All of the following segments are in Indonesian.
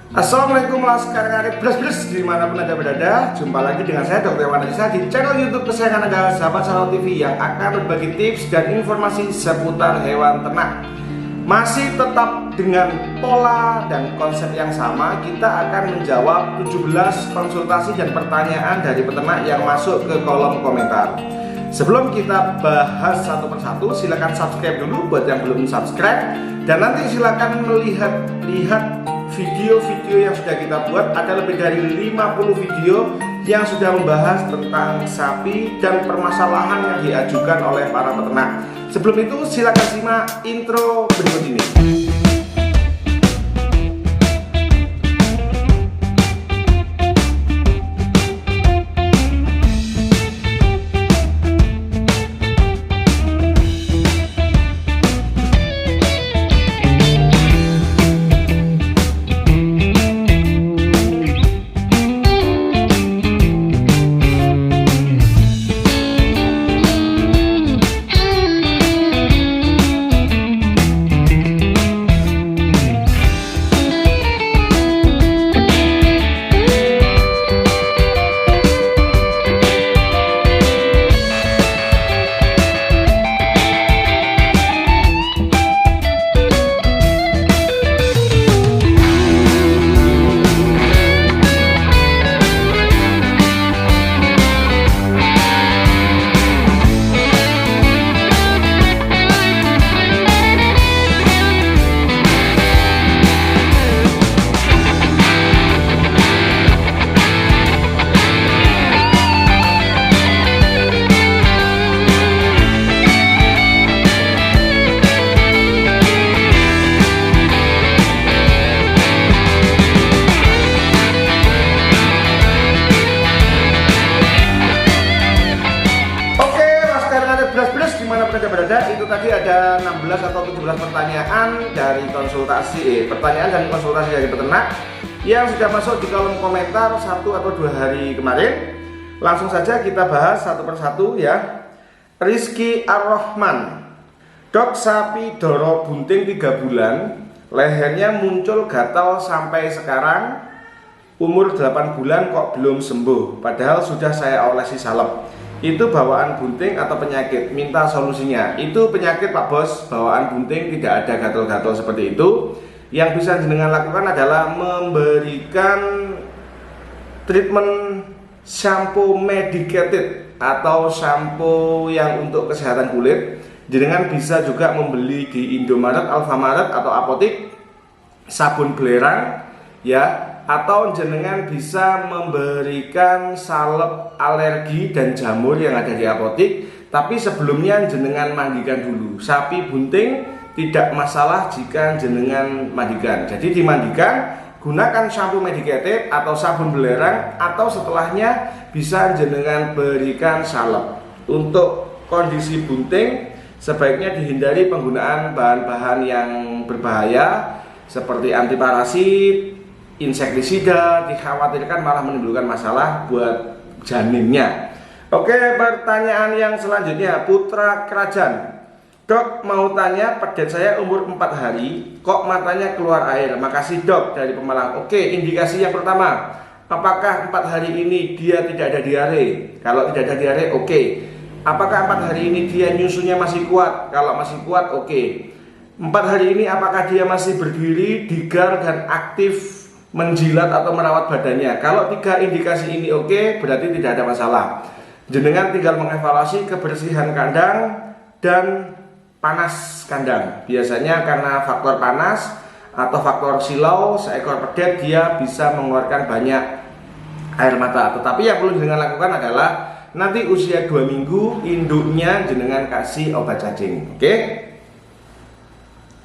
Assalamualaikum laskar karib plus dimanapun Anda berada. Jumpa lagi dengan saya Dr. Hewan Adisa di channel YouTube kesayangan Anda, Sahabat Salon TV, yang akan berbagi tips dan informasi seputar hewan ternak. Masih tetap dengan pola dan konsep yang sama, kita akan menjawab 17 konsultasi dan pertanyaan dari peternak yang masuk ke kolom komentar. Sebelum kita bahas satu persatu, silakan subscribe dulu buat yang belum subscribe, dan nanti silakan melihat video-video yang sudah kita buat. Ada lebih dari 50 video yang sudah membahas tentang sapi dan permasalahan yang diajukan oleh para peternak. Sebelum itu silakan simak intro berikut ini. Itu tadi ada 16 atau 17 pertanyaan dari pertanyaan dan konsultasi dari peternak yang sudah masuk di kolom komentar 1 atau 2 hari kemarin. Langsung saja kita bahas satu persatu ya. Rizky Ar-Rahman, dok, sapi doro bunting 3 bulan, lehernya muncul gatal sampai sekarang, umur 8 bulan kok belum sembuh, padahal sudah saya olesi salep. Itu bawaan bunting atau penyakit? Minta solusinya. Itu penyakit Pak Bos, bawaan bunting, tidak ada gatal-gatal seperti itu. Yang bisa jenengan lakukan adalah memberikan treatment shampoo medicated atau shampoo yang untuk kesehatan kulit. Jenengan bisa juga membeli di Indomaret, Alfamaret atau apotik sabun belerang ya. Atau jenengan bisa memberikan salep alergi dan jamur yang ada di apotik. Tapi sebelumnya jenengan mandikan dulu. Sapi bunting tidak masalah jika jenengan mandikan. Jadi dimandikan, gunakan shampoo medicated atau sabun belerang, atau setelahnya bisa jenengan berikan salep. Untuk kondisi bunting sebaiknya dihindari penggunaan bahan-bahan yang berbahaya seperti antiparasit, insektisida, dikhawatirkan malah menimbulkan masalah buat janinnya. Oke, pertanyaan yang selanjutnya, Putra Kerajaan, dok, mau tanya, pedet saya umur 4 hari kok matanya keluar air. Makasih dok, dari Pemalang. Oke, indikasi yang pertama, apakah 4 hari ini dia tidak ada diare? Kalau tidak ada diare, oke. Apakah 4 hari ini dia nyusunya masih kuat? Kalau masih kuat, oke. 4 hari ini apakah dia masih berdiri, digar, dan aktif menjilat atau merawat badannya? Kalau 3 indikasi ini oke, berarti tidak ada masalah. Jenengan tinggal mengevaluasi kebersihan kandang dan panas kandang. Biasanya karena faktor panas atau faktor silau, seekor pedet dia bisa mengeluarkan banyak air mata. Tetapi yang perlu jenengan lakukan adalah nanti usia 2 minggu induknya jenengan kasih obat cacing. Oke?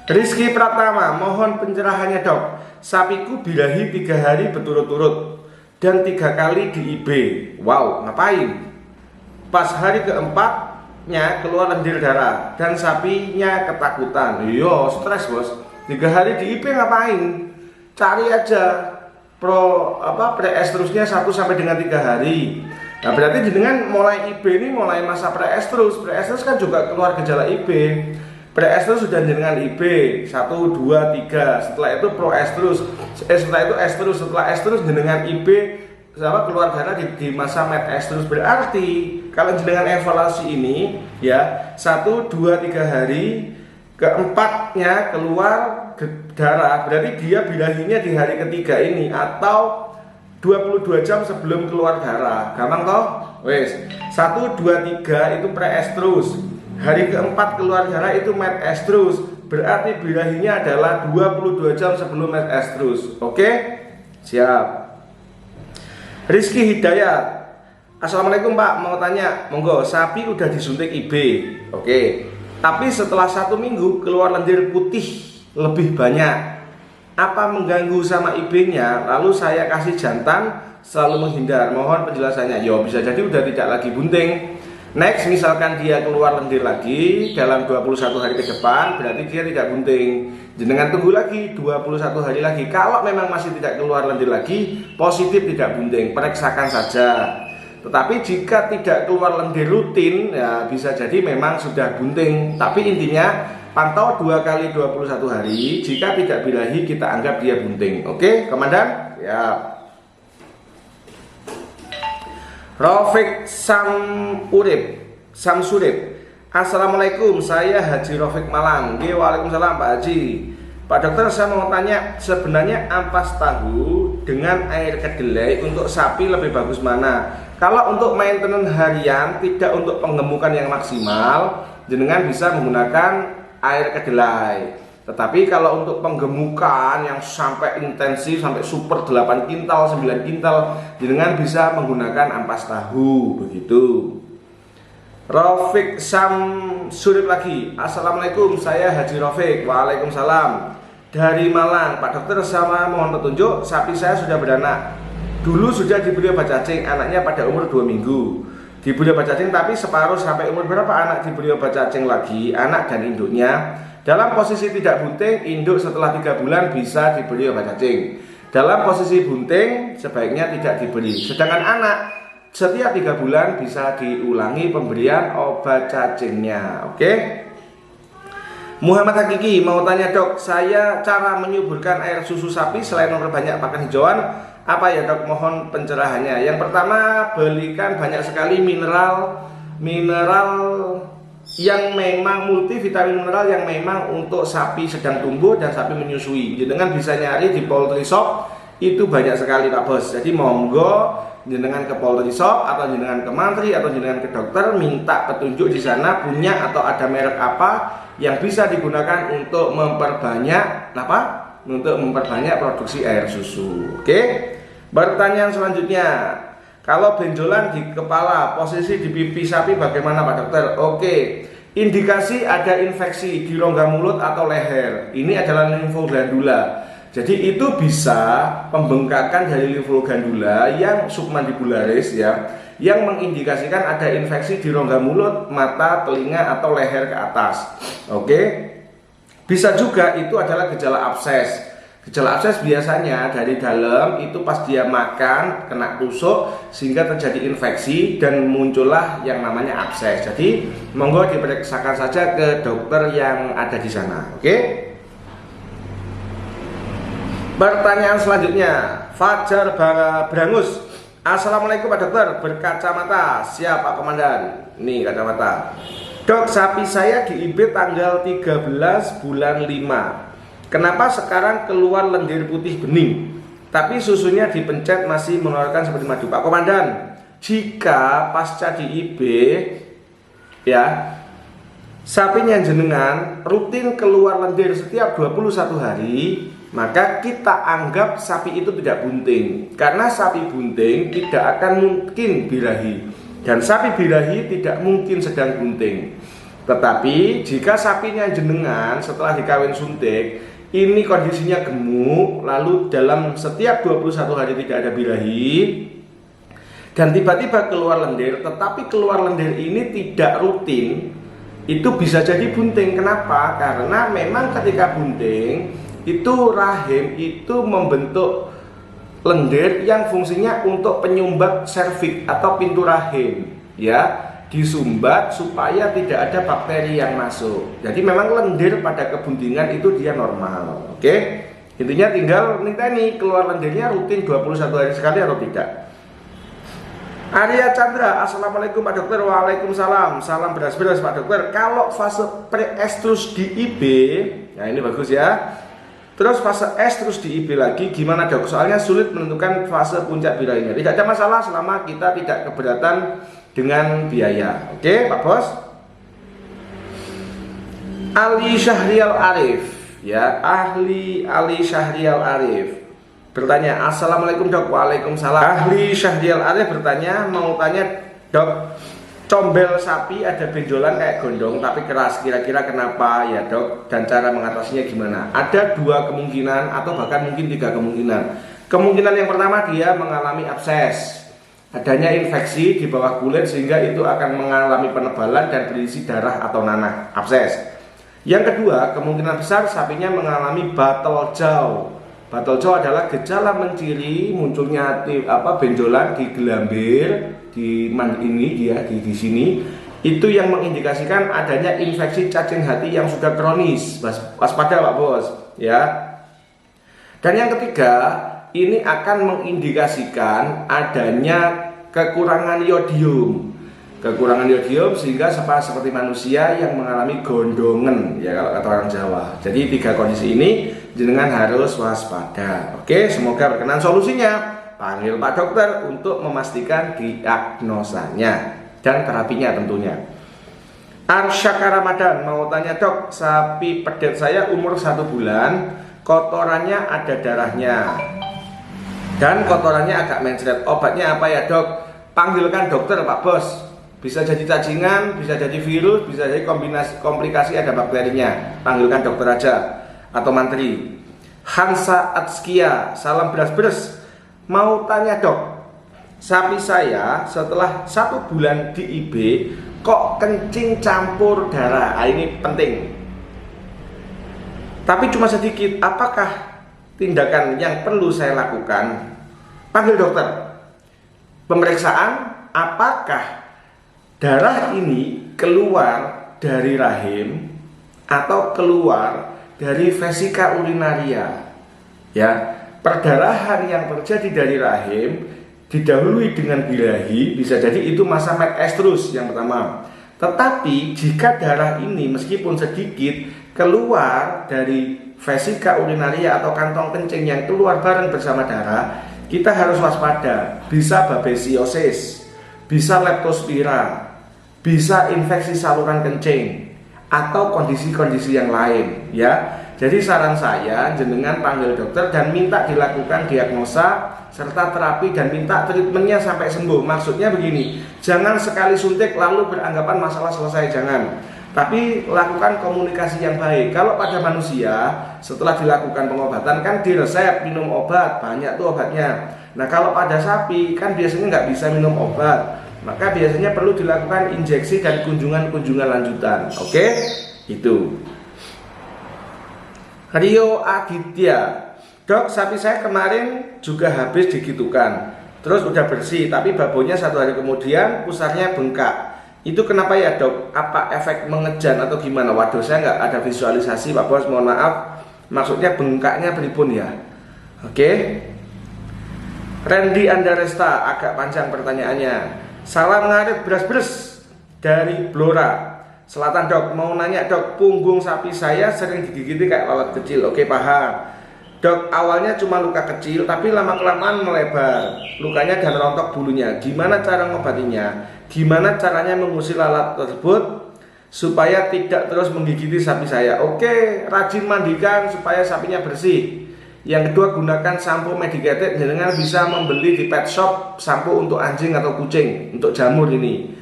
Rizky Pratama, mohon pencerahannya dok. Sapiku birahi 3 hari berturut-turut dan 3 kali di IB. Wow, ngapain? Pas hari keempatnya keluar lendir darah dan sapinya ketakutan. Yo, stres bos. 3 hari di IB ngapain? Cari aja pre-estrusnya 1 sampai dengan 3 hari. Nah berarti jenengan mulai IB ini mulai masa pre-estrus. Pre-estrus kan juga keluar gejala IB. Pre-estrus sudah jenengan IB 1, 2, 3. Setelah itu proestrus, setelah itu estrus, setelah estrus jenengan IB sama keluar darah di masa metestrus. Berarti kalau jenengan evaluasi ini ya 1, 2, 3 hari, keempatnya keluar darah, berarti dia birahinya di hari ketiga ini atau 22 jam sebelum keluar darah. Gampang toh? Wes. 1, 2, 3 itu preestrus. Hari keempat keluar darah itu metestrus. Berarti birahinya adalah 22 jam sebelum metestrus. Oke? Siap. Rizky Hidayat, assalamualaikum Pak, mau tanya, monggo, sapi udah disuntik IB, oke, tapi setelah 1 minggu keluar lendir putih lebih banyak, apa mengganggu sama IB-nya? Lalu saya kasih jantan selalu menghindar, mohon penjelasannya. Yo, bisa jadi udah tidak lagi bunting. Next, misalkan dia keluar lendir lagi dalam 21 hari ke depan, berarti dia tidak bunting. Jenengan tunggu lagi 21 hari lagi. Kalau memang masih tidak keluar lendir lagi, positif tidak bunting, periksakan saja. Tetapi jika tidak keluar lendir rutin, ya bisa jadi memang sudah bunting. Tapi intinya pantau 2 kali 21 hari. Jika tidak birahi, kita anggap dia bunting. Oke, Komandan? Ya. Rafiq Samsurip, assalamualaikum, saya Haji Rafiq Malang. Waalaikumsalam Pak Haji. Pak dokter, saya mau tanya, sebenarnya ampas tahu dengan air kedelai untuk sapi lebih bagus mana? Kalau untuk maintenance harian, tidak untuk penggemukan yang maksimal, jenengan bisa menggunakan air kedelai. Tetapi kalau untuk penggemukan yang sampai intensif, sampai super 8 kintal, 9 kintal, jenengan bisa menggunakan ampas tahu, begitu. Rafiq Samsurip lagi, assalamualaikum, saya Haji Rafiq. Waalaikumsalam. Dari Malang, Pak dokter, sama mohon petunjuk, sapi saya sudah beranak. Dulu sudah diberi obat cacing, anaknya pada umur 2 minggu. Diberi obat cacing, tapi separuh sampai umur berapa anak diberi obat cacing lagi, anak dan induknya. Dalam posisi tidak bunting, induk setelah 3 bulan bisa diberi obat cacing. Dalam posisi bunting, sebaiknya tidak diberi. Sedangkan anak, setiap 3 bulan bisa diulangi pemberian obat cacingnya. Oke? Muhammad Hakiki mau tanya, dok, saya cara menyuburkan air susu sapi selain memperbanyak pakan hijauan, apa ya dok? Mohon pencerahannya. Yang pertama, belikan banyak sekali mineral yang memang multivitamin mineral yang memang untuk sapi sedang tumbuh dan sapi menyusui. Jenengan bisa nyari di poultry shop, itu banyak sekali Pak Bos. Jadi monggo jenengan ke poultry shop atau jenengan ke mantri atau jenengan ke dokter, minta petunjuk di sana punya atau ada merek apa yang bisa digunakan untuk memperbanyak apa? Untuk memperbanyak produksi air susu. Oke? Pertanyaan selanjutnya, kalau benjolan di kepala, posisi di pipi sapi bagaimana Pak dokter? Oke, indikasi ada infeksi di rongga mulut atau leher. Ini adalah limfoglandula. Jadi itu bisa pembengkakan dari limfoglandula yang submandibularis ya, yang mengindikasikan ada infeksi di rongga mulut, mata, telinga atau leher ke atas. Oke, bisa juga itu adalah gejala abses. Gejala abses biasanya dari dalam itu pas dia makan kena tusuk sehingga terjadi infeksi dan muncullah yang namanya abses. Jadi monggo diperiksakan saja ke dokter yang ada di sana. Oke? Pertanyaan selanjutnya, Fajar Brangus, assalamualaikum Pak dokter, berkacamata. Siapa komandan? Nih kacamata. Dok, sapi saya di IB tanggal 13 bulan 5. Kenapa sekarang keluar lendir putih bening, tapi susunya dipencet masih mengeluarkan seperti madu? Pak komandan, jika pasca di IB ya, sapinya jenengan rutin keluar lendir setiap 21 hari, maka kita anggap sapi itu tidak bunting. Karena sapi bunting tidak akan mungkin birahi, dan sapi birahi tidak mungkin sedang bunting. Tetapi jika sapinya jenengan setelah dikawin suntik ini kondisinya gemuk, lalu dalam setiap 21 hari tidak ada birahi, dan tiba-tiba keluar lendir, tetapi keluar lendir ini tidak rutin, itu bisa jadi bunting. Kenapa? Karena memang ketika bunting itu rahim itu membentuk lendir yang fungsinya untuk penyumbat serviks atau pintu rahim ya. disumbat supaya tidak ada bakteri yang masuk. Jadi memang lendir pada kebuntingan itu dia normal. Oke. Intinya tinggal nih keluar lendirnya rutin 21 hari sekali atau tidak. Arya Chandra, Assalamualaikum Pak Dokter. Waalaikumsalam. Salam beras-beras Pak Dokter. Kalau fase pre-estrus di IB, nah ini bagus ya. Terus fase estrus di IB lagi gimana dok? Soalnya sulit menentukan fase puncak birahinya. Tidak ada masalah selama kita tidak keberatan dengan biaya. Oke Pak Bos. Ali Syahrial Arif, ya, ahli Ali Syahrial Arif bertanya, Assalamualaikum dok. Waalaikumsalam. Ahli Syahrial Arif bertanya, mau tanya dok, combel sapi ada benjolan kayak gondong tapi keras, kira-kira kenapa ya dok, dan cara mengatasinya gimana? Ada dua kemungkinan atau bahkan mungkin tiga kemungkinan. Kemungkinan yang pertama, dia mengalami abses, adanya infeksi di bawah kulit sehingga itu akan mengalami penebalan dan berisi darah atau nanah, abses. Yang kedua, kemungkinan besar sapinya mengalami batel jaw. Batel jaw adalah gejala menciri munculnya benjolan di gelambir, di ini dia di sini. Itu yang mengindikasikan adanya infeksi cacing hati yang sudah kronis. Waspada Pak Bos, ya. Dan yang ketiga, ini akan mengindikasikan adanya kekurangan yodium. Kekurangan yodium sehingga seperti manusia yang mengalami gondongan, ya kalau kata orang Jawa. Jadi tiga kondisi ini jenengan harus waspada. Oke, semoga berkenan solusinya. Panggil Pak Dokter untuk memastikan diagnosanya dan terapinya tentunya. Arsyaka Ramadan mau tanya dok, sapi pedet saya umur 1 bulan, kotorannya ada darahnya dan kotorannya agak mencret. Obatnya apa ya dok? Panggilkan dokter Pak Bos. Bisa jadi cacingan, bisa jadi virus, bisa jadi komplikasi ada bakterinya. Panggilkan dokter aja atau mantri. Hansa Atskia, salam beras-beras. Mau tanya dok, sapi saya setelah 1 bulan di IB kok kencing campur darah. Ini penting. Tapi cuma sedikit. Apakah tindakan yang perlu saya lakukan? Panggil dokter. Pemeriksaan, apakah darah ini keluar dari rahim atau keluar dari vesika urinaria, ya. Perdarahan yang terjadi dari rahim didahului dengan birahi, bisa jadi itu masa met-estrus yang pertama. Tetapi jika darah ini meskipun sedikit keluar dari vesika urinaria atau kantong kencing yang keluar bareng bersama darah, kita harus waspada. Bisa babesiosis, bisa leptospira, bisa infeksi saluran kencing atau kondisi-kondisi yang lain, ya. Jadi saran saya, jenengan panggil dokter dan minta dilakukan diagnosa serta terapi dan minta treatmentnya sampai sembuh. Maksudnya begini, jangan sekali suntik lalu beranggapan masalah selesai, jangan. Tapi lakukan komunikasi yang baik. Kalau pada manusia setelah dilakukan pengobatan kan diresep minum obat, banyak tuh obatnya. Nah kalau pada sapi kan biasanya nggak bisa minum obat, maka biasanya perlu dilakukan injeksi dan kunjungan-kunjungan lanjutan. Oke? Itu. Rio Aditya, dok, sapi saya kemarin juga habis digitukan, terus udah bersih, tapi babonya 1 hari kemudian pusarnya bengkak. Itu kenapa ya dok? Apa efek mengejan atau gimana? Waduh, saya nggak ada visualisasi Pak Bos, mohon maaf. Maksudnya bengkaknya pripun ya? Oke. Randy Andaresta, agak panjang pertanyaannya. Salam ngarit beras-beras dari Blora Selatan dok, mau nanya dok, punggung sapi saya sering digigiti kayak lalat kecil. Oke, paham dok, awalnya cuma luka kecil tapi lama-kelamaan melebar lukanya dan rontok bulunya. Gimana cara ngobatinya? Gimana caranya mengusir lalat tersebut supaya tidak terus menggigiti sapi saya? Oke, rajin mandikan supaya sapinya bersih. Yang kedua, gunakan sampo medicated. Jenengan bisa membeli di pet shop sampo untuk anjing atau kucing, untuk jamur ini.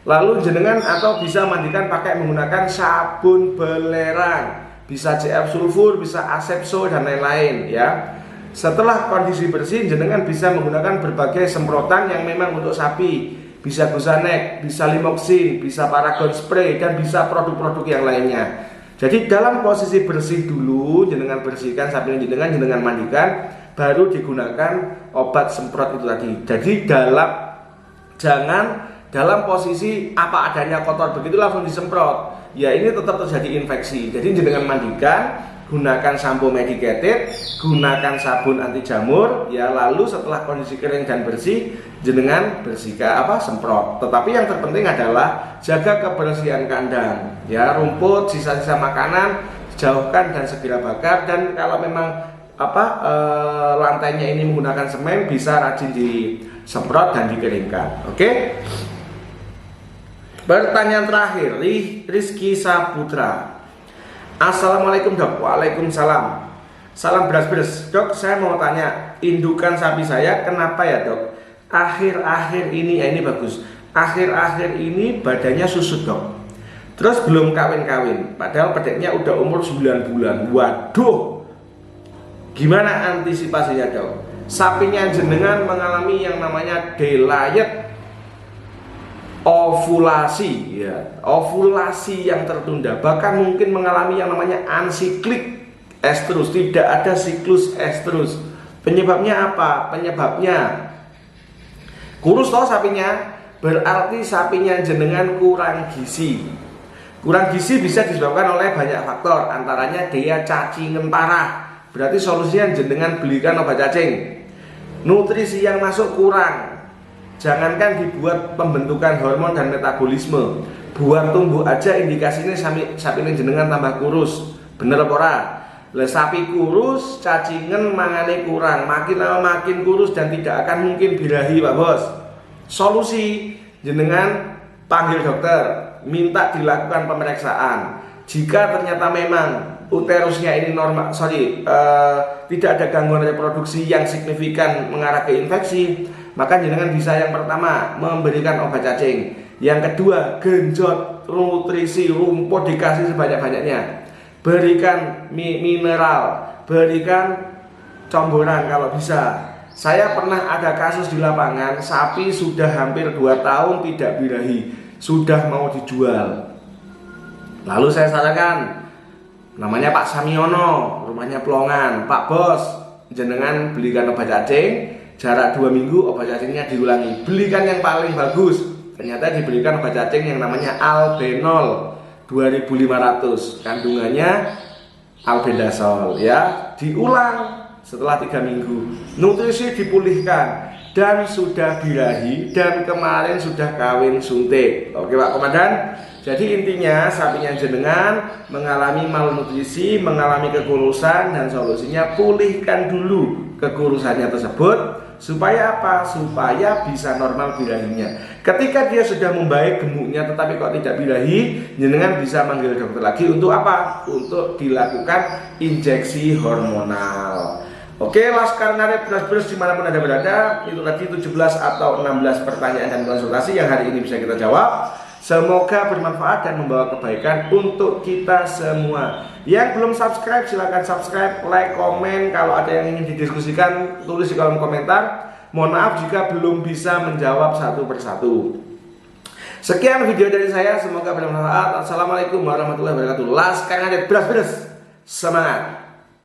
Lalu jenengan atau bisa mandikan pakai menggunakan sabun belerang, bisa CF sulfur, bisa asepso dan lain-lain ya. Setelah kondisi bersih, jenengan bisa menggunakan berbagai semprotan yang memang untuk sapi, bisa Gusanek, bisa Limoxin, bisa Paragon spray dan bisa produk-produk yang lainnya. Jadi dalam posisi bersih dulu, jenengan bersihkan sapi jenengan mandikan, baru digunakan obat semprot itu tadi. Jadi jangan dalam posisi apa adanya kotor begitu langsung disemprot, ya ini tetap terjadi infeksi. Jadi jenengan mandikan, gunakan sampo medicated, gunakan sabun anti jamur, ya lalu setelah kondisi kering dan bersih, jenengan bersihkan semprot. Tetapi yang terpenting adalah jaga kebersihan kandang, ya rumput, sisa-sisa makanan jauhkan dan segera bakar. Dan kalau memang lantainya ini menggunakan semen, bisa rajin disemprot dan dikeringkan. Oke. Pertanyaan terakhir, Rizky Saputra. Assalamualaikum dok. Waalaikumsalam. Salam beras-beras. Dok, saya mau tanya, indukan sapi saya kenapa ya dok? Akhir-akhir ini, ini bagus. Akhir-akhir ini badannya susut dok. Terus belum kawin-kawin, padahal pedeknya udah umur 9 bulan. Waduh, gimana antisipasinya dok? Sapinya jenengan mengalami yang namanya delayed ovulasi, ya, ovulasi yang tertunda, bahkan mungkin mengalami yang namanya ansiklik estrus, tidak ada siklus estrus. Penyebabnya apa? Penyebabnya kurus toh sapinya, berarti sapinya jenengan kurang gizi. Kurang gizi bisa disebabkan oleh banyak faktor, antaranya dia cacingen parah. Berarti solusinya jenengan belikan obat cacing. Nutrisi yang masuk kurang, jangankan dibuat pembentukan hormon dan metabolisme, buat tumbuh aja indikasinya sapi ini jenengan tambah kurus. Bener apa ora? Lah sapi kurus, cacingen mangane kurang, makin lama makin kurus dan tidak akan mungkin birahi Pak Bos. Solusi, jenengan panggil dokter, minta dilakukan pemeriksaan. Jika ternyata memang uterusnya ini normal, tidak ada gangguan reproduksi yang signifikan mengarah ke infeksi, maka jenengan bisa yang pertama memberikan obat cacing, yang kedua genjot nutrisi rumput dikasih sebanyak-banyaknya, berikan mineral, berikan comboran kalau bisa. Saya pernah ada kasus di lapangan, sapi sudah hampir 2 tahun tidak birahi, sudah mau dijual. Lalu saya sarankan, namanya Pak Samiono, rumahnya Pelongan, Pak Bos, jenengan belikan obat cacing, jarak 2 minggu obat cacingnya diulangi, belikan yang paling bagus. Ternyata diberikan obat cacing yang namanya Albenol 2500, kandungannya albendazole, ya, diulang setelah 3 minggu, nutrisi dipulihkan dan sudah birahi dan kemarin sudah kawin suntik. Oke Pak Komandan. Jadi intinya sapinya jenengan mengalami malnutrisi, mengalami kekurusan, dan solusinya pulihkan dulu kekurusannya tersebut. Supaya apa? Supaya bisa normal birahinya. Ketika dia sudah membaik gemuknya tetapi kok tidak birahi, jenengan bisa manggil dokter lagi untuk apa? Untuk dilakukan injeksi hormonal. Oke, Laskar Ngarit beras-beras dimanapun Anda berada, itu tadi 17 atau 16 pertanyaan dan konsultasi yang hari ini bisa kita jawab. Semoga bermanfaat dan membawa kebaikan untuk kita semua. Yang belum subscribe silahkan subscribe, like, komen. Kalau ada yang ingin didiskusikan tulis di kolom komentar. Mohon maaf jika belum bisa menjawab satu persatu. Sekian video dari saya, semoga bermanfaat. Assalamualaikum warahmatullahi wabarakatuh. Laskar Ngarit beras-beras, semangat.